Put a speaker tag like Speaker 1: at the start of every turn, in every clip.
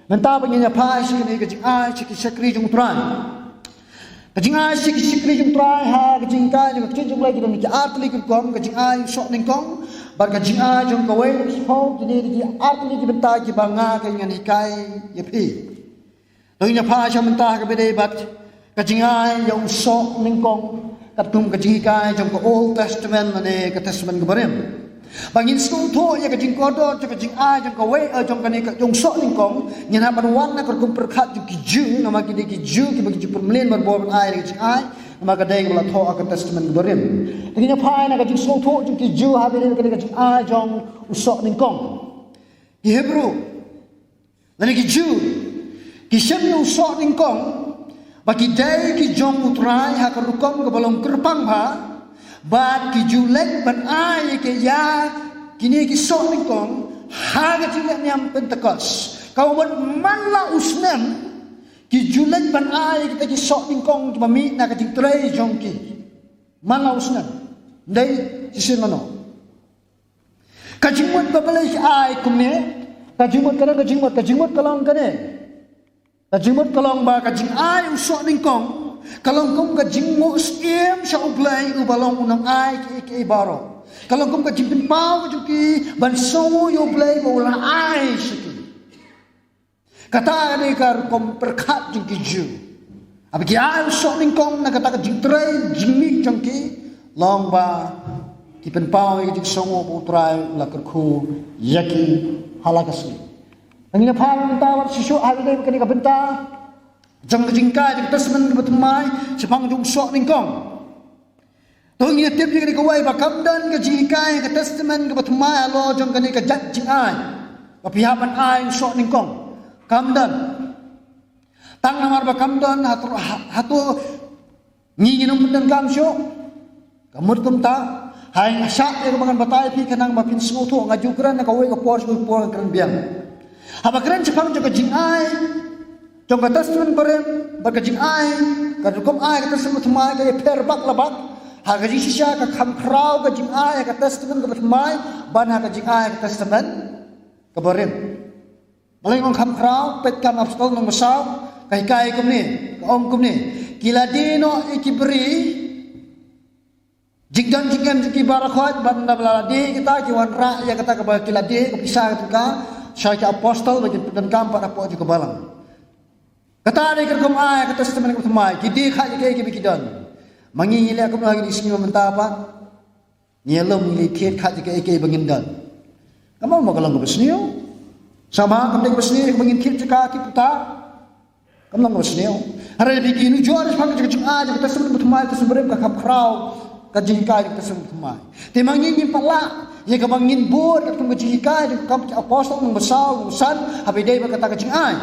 Speaker 1: Mentah penginya pai sih ni kecing ai cik sekri jung trai. Kecing ai cik sekri jung trai ha kecing kai jung kecing jung lagi dan ki atli ki kom kecing ai sok ning kong bar kecing ai jung ka wei ho jadi di atli ki bentah ki banga ka ngan ikai ye pi. Penginya pai sih mentah ka bede bat kecing ai jung sok ning kong katum kecing kai jung ka Old Testament mane ka Testament ka barem. Bangin sung tho ya kajing kodo cha kajing a jang ka wei jong ka ni ka jong so ning kong nyen ha ban wan na ka kum perkhat ju ki ju nama ki de ki ju ki bagi ju permlen bar bo ai kajing ai nama ka dei bala tho ka testament berim tinya phai na kajing sung tho ju ki ju ha be ka kajing a jong so ning kong ki hebrew na ki ju ki shem yu so ning kong bagi dei ki jong utrai ha ka rukom ka balong kerpang ha Bat ki julek ban ai ke ya kini ki sok ni kong haga tilek nyam Pentecost kau ban manla usnem ki julek ban ai kita ki sok ni kong cuma mi na ka titrei jongki manla usnem dai sisin mano kajimut babale ai kumne kajimut kalong kane kajimut kalong ba kajing ai usok ni kong kalau kau kajing mo skiem sa ublay ubalong unang ay ki baro. Kalau kau kajing pinpaw juki banso yo ublay mo ulang ay siki. Kata ni kar kom perkat juki ju. Abi ki ay so ning kong nakata kajing tray jingmi jangki long ba ki pinpaw ki songo po tray la kerku yaki halakasi. Ang ina pa tawar sisu ay dai kani ka benta jang jingkai jang tasman ke betumai sepang jung sok ningkong tong ia tip ni ka wai ba kamdan ke jingkai ke testament ke betumai alo jang kani ka jat jing ai ba pihapan ai sok ningkong kamdan tang namar ba kamdan hatu ngi nginum pendan kam syok kamur tumta hai syak ke bangan batai pi kanang ba pin sngotho ngaju kran ka wai ka por kran biang haba kran sepang jang jing ai Jom kata semen berem berkajing ai, kata kom ai kata semen thmai kaya perbak labak, hagaji sisa ka kham krau kajing ai kata semen ka thmai ban hagaji ai kata semen ka berem. Malai ngong kham krau pet kam abstol nong masau kai kai kom ni, ka om kom ni. Kiladino ikibri jingdan jingam jiki barakhat ban na baladi kita kiwan ra ya kata ka kiladi ka pisah ka syai apostol bagi dan kam pada po juga balang. Kata ada kerkom ai kata testament ko thmai ki di kha ke ke bikidan mangi ile ko lagi di sini mentah apa nyelom ni khet kha ke ke bangindan kamu mau kalang besnio sama kamdek besnio bangin khet ka ki puta kamu mau besnio hare bikinu juar pang ke ai kata testament ko thmai ke sembrem ka khap krau ka jingkai kata testament thmai te mangi ni pala ye ka bangin bor ka tung jingkai ka apostol ng besau usan habe dei ba kata ka ai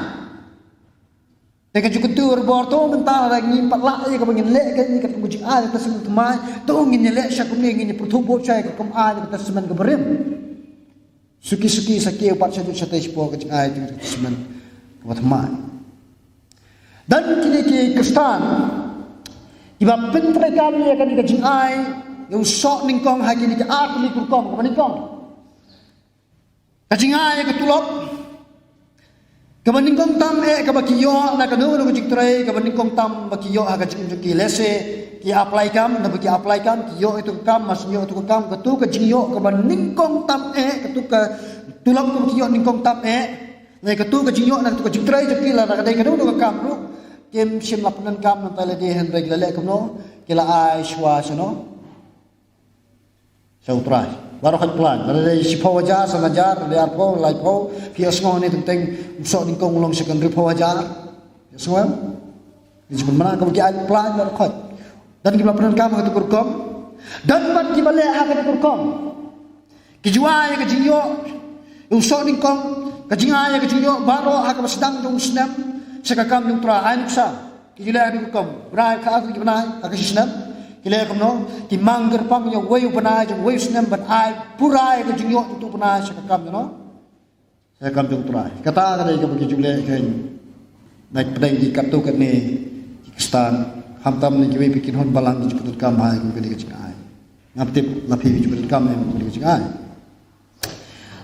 Speaker 1: Dekat juga tur borto mentah lagi patla ya kebangin lek kan ni kat kujing ai kata semen thmai tu ngin lek syak ni ngin pertubo cai ka kom ai kata semen keberem suki-suki sakio pat satu satu spo kujing ai kata semen ka thmai dan kini ki Kristen iba pentre kami akan kujing ai yang sok ningkong hagi ni ka art ni kurkom ka ningkong kujing ai ka tulok Kabaning kong tam kabakiyo na kanu no kujik tray kabaning kong tam bakiyo ha kajik ki lese ki apply kam na baki apply kam kiyo itu kam masnyo itu kam katu kajinyo kabaning kong tam katu ka tulak ko kiyo ning kong tam na katu kajinyo na katu kajik tray jakila na kadai kanu no kam ru kem sim lapnan kam na tale de hen regulale kam no kila ai shwa no sautrai baru kan plan dari si pawajar sangajar dari arpo laipo pias ngone tentang usok ningkong ulong secondary pawajar semua di mana kamu ki plan baru kan dan kita pernah kamu ke kurkom dan bat ki bale ha ke kurkom ki juai ke jinyo usok ningkong ke jingai ke jinyo baru ha ke sedang jong snam sekakam jong tra an sa ki jula ke kurkom brai ka ki bana ka snam Kila kamno ti mangger pang yo wayu panai jo wayu snem ban ai purai ko jingyo tu panai sa kakam no sa kam tu turai kata kada ka bagi jule kan naik pedang di katu kan ni Pakistan hamtam ni kiwi bikin hon balang di putut kam hai ko kedi ka ai ngaptip lapi di putut kam ni kedi ka ai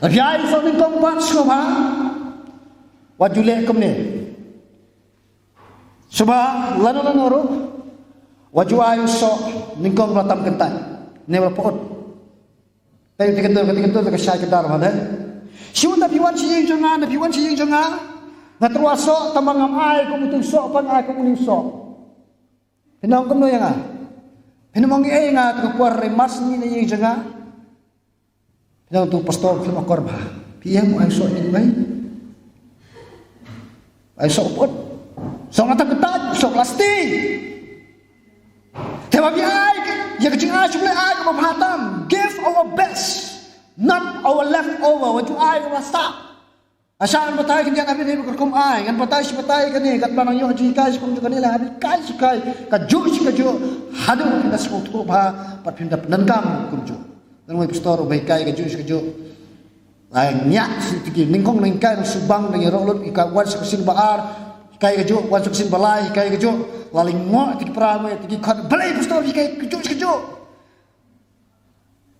Speaker 1: abiai so ni kong pan so ha wajule kumne suba lanu ru waju ayu so ningkong latam kentai ne pot tay tikentu ka shay kedar hada siun da piwan si yeng jonga na truaso tamangam ai ko mutung so pang ai ko muning so pinong kumno yang pinamong nga to kwar remas ni na yeng jonga pinong tu pastor film korba piyam ay so ni bay ay so pot so ngata ketat so plasti tewa bi ai ya kecing ai suble ai ko bhatam give our best not our leftover what you ai ko stop asan patay kanya kami ni ko ai kan patay si patay kani kat manang yo ji kai ko kanila habi kai si kai ka jo hadu kitasko to ba pat pinda nangkam kumjo dan mo pastor bay kai ka jo ay nya siki ningkong ning kai subang nang rolot ika wan sing baar kai ka jo wan sing balai kai ka jo laling mo tiki prame tiki khat balai pastor kai ka jo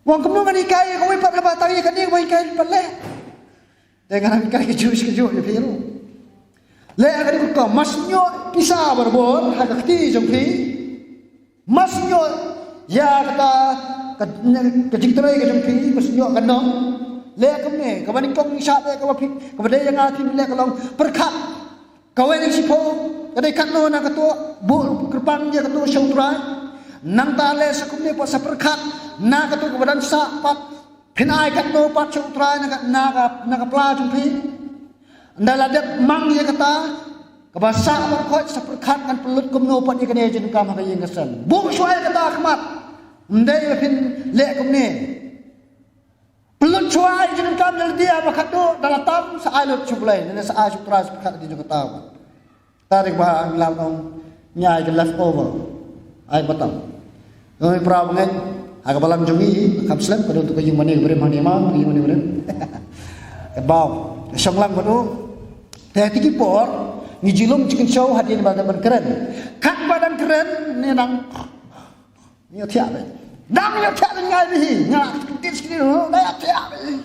Speaker 1: wang kumno ngani kai ko wi pat ba tawi kan ni wi kai balai dengan kai ka jo ya pero le agari ko masnyo pisa barbor hakti jongpi masnyo ya kata ka jingtrai ka jongpi masnyo kanong le kamne kabaning kong isya le kabapik kabade yang atin le kalong perkat kawen si po kadai kanno na kato bu kerpang dia kato syautra nang tale sa kumne po sa perkat na kato kabadan sa pat pinai kanno pat syautra na pla jumpi ndaladak mang dia kata kabasa berkot sa perkat kan pelut kumno pat dia kene jen kam kayeng kesan bu suai kata khmat ndai pin le kumne pelut cuai jenis kam dari dia bakat tu dalam tam saalut cuplai nene saa cupras bakat di juga tahu tarik bah lalang nyai ke leftover ai batam noi pra bangen aga balam jongi kam slam pada untuk yung mani bere mani ma yung mani bere ke baw songlang bodu teh tiki por ni jilum chicken show hadin badan keren kat badan keren ni nang ni tiap dang yo tak ngai bi ngak tis kini no daya tak bi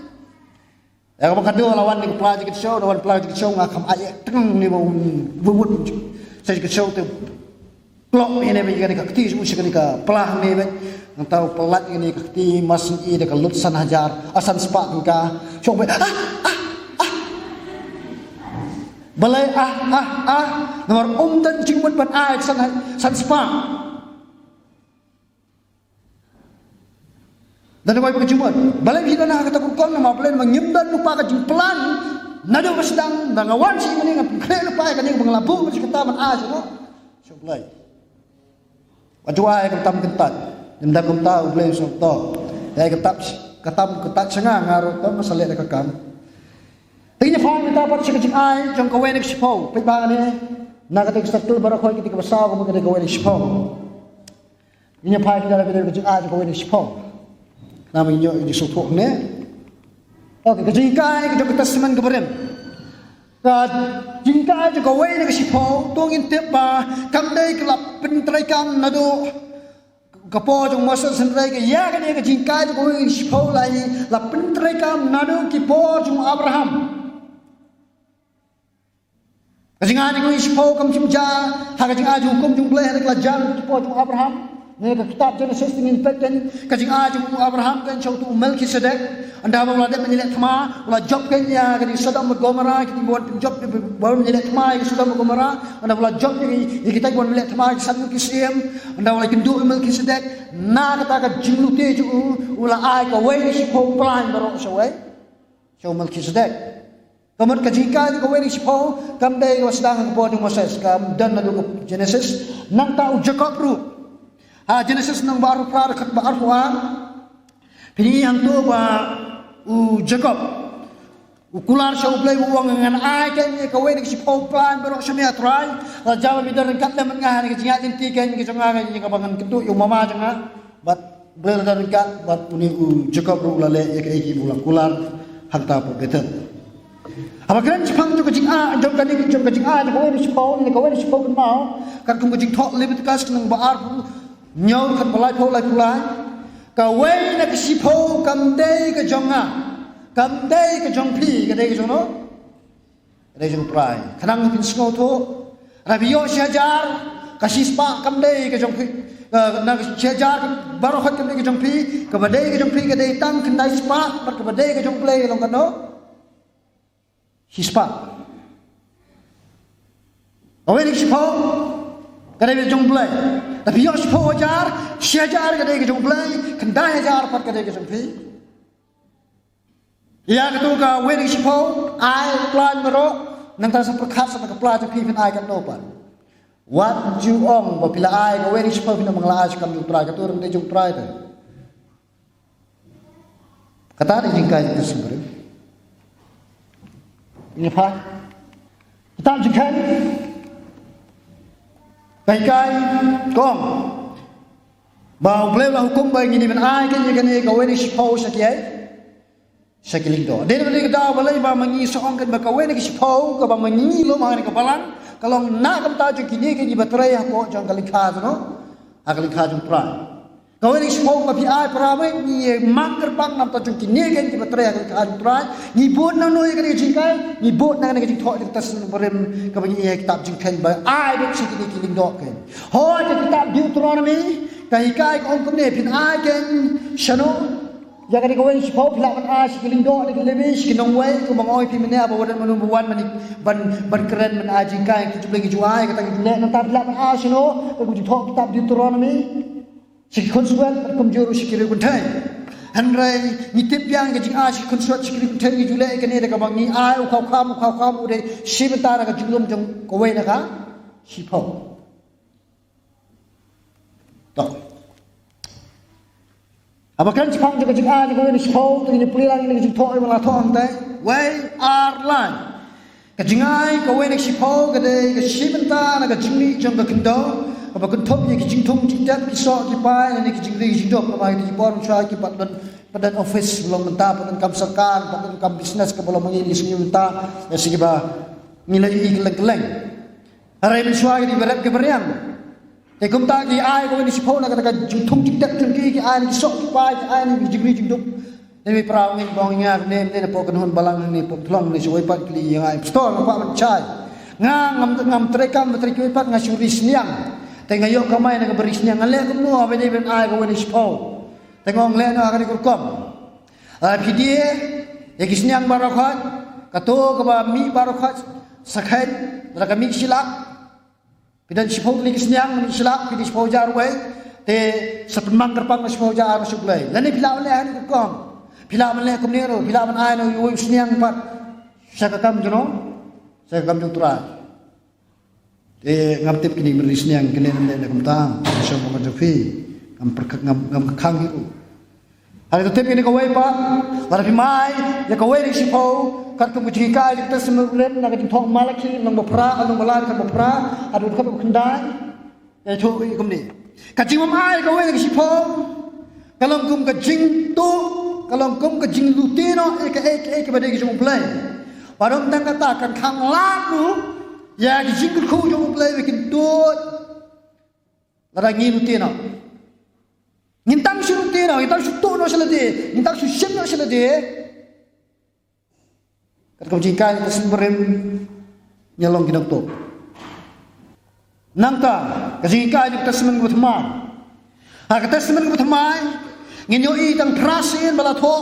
Speaker 1: ya ko kadu lawan ni project show lawan project show ngakam aye teng ni bubut saya ke show tu plot ini bi kan ka tis musik ni ka pelah ni bi ngtau pelat ni ka ti mas i de ka lut san hajar asan spa ka show bi balai nomor dan jingmut ban ai san spa dan apa yang cuma balai kita nak kata kurkon nama balai mengyemdan lupa kajing pelan nado bersedang dan awan si mana yang kena lupa kan yang mengelabu macam kita man as no so balai wajua yang ketam kentat nyemdan kum tahu balai so to ya ketam ketat sengah ngaruh to masalah dekat kam tingnya faham kita apa sih kajing ai jong kawen expo pai bang ni nak kata sektor barakoi ketika besar kamu ketika kawen expo ini faham kita lebih dari kajing ai kawen expo nama inyo di supok ne oke kejingkai ke testament keberem jingkai juga wei ne sipo tongin tepa kamdai kelap pentrai kam nado kapo jong masuk sendrai ke ya kan ke jingkai juga wei sipo lai la pentrai kam nado kipo jong Abraham kejingan ko sipo kam simja hagajing aju hukum jong bleh ke lajang kipo jong Abraham ne ka kitab Genesis tingin peten kajing aju Abraham kan chau tu Melkisedek anda ba wala menyelet thma wala job kan ya kan Sodom dan Gomora kita buat job baru menyelet thma ke Sodom dan Gomora anda wala job ni kita buat menyelet thma ke Satu Kisiem anda wala kendu Melkisedek na kata ka jinglute ju wala ai ka wei si po plan baro so wei so Melkisedek kamot kajika ka wei si po kam dai wasdang ko ni Moses kam dan na Genesis nang tau Jacob ru Genesis nang baru pra kat baru pini yang tu ba Jacob ukular sa ublay uwang ngan ai kan ni kawen si po plan pero sa miya try la jawa bidar kat lemang nga ni jinga tinti kan ki jonga ni kabangan ketu yung mama jonga bat brother kat bat uni Jacob ru lale ek eki bulan kular hakta po betul apa kan Jepang juga jing jom kan ni jom jing kawen si po kan mau kan kum jing thok lebit kas nang baar nhau kan balai pho lai pulai ka wei na si pho kam dei ka jonga kam dei ka jong phi ka dei ka jono jong prai kanang pin sngo tho rabio syajar kasih spa kam dei ke jong na syajar baro khat kam dei ke jong pi ke badai ke jong pi ke dei tang kendai spa par ke badai ke jong play long kano spa awen ik spa ke dei jong play tapi yo spa syajar ke dei ke jong play kendai syajar par ke dei ke jong pi ya ketuka wedding sipo ai plan mero nang ta sa perkat sa pagkapla ta pipin ai kan nopan wat ju ong bapila ai ka wedding sipo pina manglaas kam ju try katurang de ju try ta kata de jingkai ta sumber ini pa kita jingkai kai kong bau blela hukum bai ngini men ai kan ye ka wedding sipo sa kiai sakiling do den beli da balai ba mangi soong kan ba kawen ki sipau ka ba mangi lo ma ni kapalang kalau na kam ta ju kini ke ni batrai ko jang kali kha no akali kha ju pra kawen ki sipau ka pi ai pra me ni mang terbang nam ta ju kini ke ni batrai akali kha ju pra ni bot na no ke ni jingkai ni bot na ke ni tho ni tas berem ka ba ni kitab jingkai ba ai be chi kini kiling do ke ho je kitab Deuteronomy kai kai ko kom ne pin ai ken shano jaga di kawan si pau pelak man as kiling do ni lebih kinong wai ku mangoi pi mene apa wadan manu buan mani ban keren man aji kai ki jubleng juai kata ki lek nang pelak man as no ku ji thok kitab Deuteronomy si konsuat kum juru sikiri kuntai hanrai ni tip yang ki as konsuat sikiri kuntai ki julek ke ne de ka bang ni ai u khau kham u de si bentar ka jublum jong ko wai na ka si pau tok abakan cipang juga jika juga ini sepau tu ini pulilang ini jituh ini malah tuang teh way arlan kejingai kau ini sepau kedai kesibenta naga jingli jang kekendo abakan top ni kejingtung tidak kisok kipai ini kejingli kejingdok kemai di jipor usaha kipat padan office belum mentah padan kamsakan padan kam bisnes ke belum mengini sini mentah ya segiba nilai keleng-keleng hari ini suai di berat keberian kum ta ki ai ko ni sipho na ka thum tik tak tum ki ai ni sok ki pai ai ni jigri jing dup ni pra ngin bong nga ne ne po kan hon balang ni po thlong ni soi pat kli yang ai store na pa man chai nga ngam trekam tri ki pat nga suri sniang te nga yo kamai na ka beri sniang ale kum no ave ni ben ai ko ni sipho te ngong le no akani kurkom a pidie ye ki sniang barakhat ka to ka ba mi barakhat sakhet ra ka mi silak dan sipau ni kisniang ni silap di sipau jar wei te sepenmang kerpang sipau jar masuk lei lani bila le hani kom bila le kom nero bila man ai no yu sniang pat sakakam jono sakakam jutra te ngam tip kini beri sniang kene ne kom ta so mo jofi ngam khang hiu hari tu tip kini ko wei pat lar pi mai ya ko wei sipau kat kum ji kai kita semulen nak thong malaki nang bopra nang balar kan bopra adu khat khandai ya tho kum ni ka jing mam ai ka we ki sipo kalong kum ka jing tu kalong kum ka jing lu ti no ek badai ki jong play parong tang kata kan khang lalu ya ki jing ku jong play we kin tu lara ngi lu ti no ngintang su lu ti no ngintang su tu no sala de ngintang su shin no sala de kau jingkai kita semberim nyalong kinok tu. Nangka kajingkai kita semen berteman. Kita semen berteman nginyoi tang prasin balatho.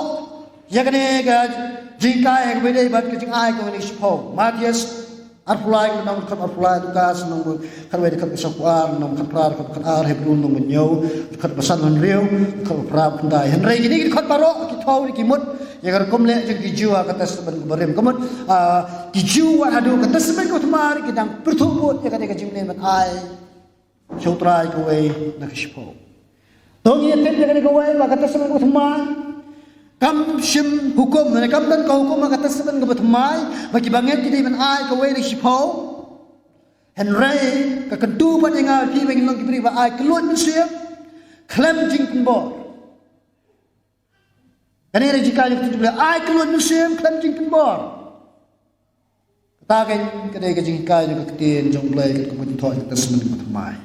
Speaker 1: Ya kene jingkai kebedai bat kajingkai kau ni sipo. Matias arpulai nang kat arpulai tugas nang kan wedi kat sakuan nang kat prar kat ar hebrun nang nyau kat basan han riu kat prap ndai henrei gini kat baro ki thau ni kimut ya gar komle jeng ki jiwa kata seben berem komut ki jiwa adu kata seben ko tmar ki dang perthubut ya kata jimne man ai chotrai ko we na kispo tong ye tem ya ko we kata seben ko tmar kam sim hukum na kam dan ko hukum kata seben ko tmai bagi banget ki man ai ko we ni sipo henrei ka kentu pan ingal ki beng long ki bri ba ai kelut siap klem jing kumbo kanere jika itu boleh ai keluar musim kencing kembor kata kan kadai kajing kai juga ketin jong boleh kemudian thoi kita semen mai